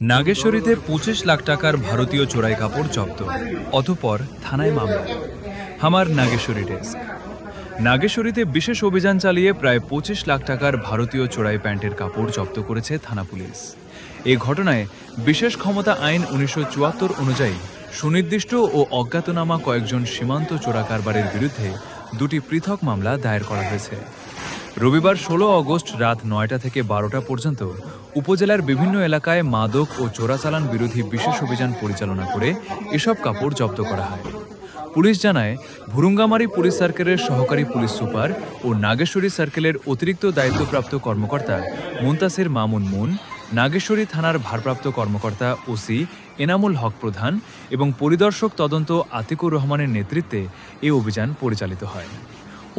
নাগেশ্বরীতে ২৫ লাখ টাকার ভারতীয় চোরাই কাপড় জব্দ, অতঃপর থানায় মামলা। হামার নাগেশ্বরী ডেস্ক। নাগেশ্বরীতে বিশেষ অভিযান চালিয়ে প্রায় ২৫ লাখ টাকার ভারতীয় চোরাই প্যান্টের কাপড় জব্দ করেছে থানা পুলিশ। এ ঘটনায় বিশেষ ক্ষমতা আইন ১৯৭৪ অনুযায়ী সুনির্দিষ্ট ও অজ্ঞাতনামা কয়েকজন সীমান্ত চোরা কারবারের বিরুদ্ধে দুটি পৃথক মামলা দায়ের করা হয়েছে। রবিবার ১৬ অগস্ট রাত ৯টা থেকে ১২টা পর্যন্ত উপজেলার বিভিন্ন এলাকায় মাদক ও চোরাচালান বিরোধী বিশেষ অভিযান পরিচালনা করে এসব কাপড় জব্দ করা হয়। পুলিশ জানায়, ভুরুঙ্গামারী পুলিশ সার্কেলের সহকারী পুলিশ সুপার ও নাগেশ্বরী সার্কেলের অতিরিক্ত দায়িত্বপ্রাপ্ত কর্মকর্তা মুনতাসির মামুন মুন, নাগেশ্বরী থানার ভারপ্রাপ্ত কর্মকর্তা ওসি এনামুল হক প্রধান এবং পরিদর্শক তদন্ত আতিকুর রহমানের নেতৃত্বে এ অভিযান পরিচালিত হয়।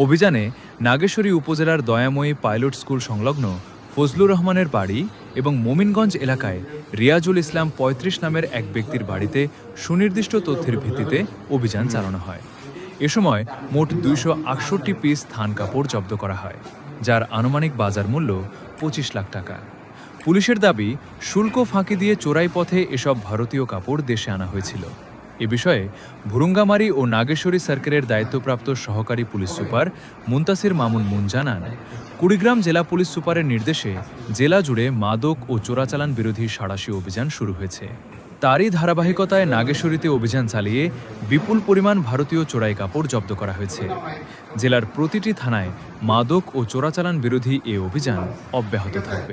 অভিযানে নাগেশ্বরী উপজেলার দয়াময়ী পাইলট স্কুল সংলগ্ন ফজলুর রহমানের বাড়ি এবং মোমিনগঞ্জ এলাকায় রিয়াজুল ইসলাম ৩৫ নামের এক ব্যক্তির বাড়িতে সুনির্দিষ্ট তথ্যের ভিত্তিতে অভিযান চালানো হয়। এ সময় মোট ২৬৮ পিস থান কাপড় জব্দ করা হয়, যার আনুমানিক বাজার মূল্য ২৫ লাখ টাকা। পুলিশের দাবি, শুল্ক ফাঁকি দিয়ে চোরাই পথে এসব ভারতীয় কাপড় দেশে আনা হয়েছিল। এ বিষয়ে ভুরুঙ্গামারী ও নাগেশ্বরী সার্কেলের দায়িত্বপ্রাপ্ত সহকারী police super Muntasir Mamun moon জানান, কুড়িগ্রাম জেলা পুলিশ সুপারের নির্দেশে জেলা জুড়ে মাদক ও চোরাচালান বিরোধী সাঁড়াশি অভিযান শুরু হয়েছে। তারই ধারাবাহিকতায় নাগেশ্বরীতে অভিযান চালিয়ে বিপুল পরিমাণ ভারতীয় চোরাই কাপড় জব্দ করা হয়েছে। জেলার প্রতিটি থানায় মাদক ও চোরাচালান বিরোধী এ অভিযান অব্যাহত থাকবে।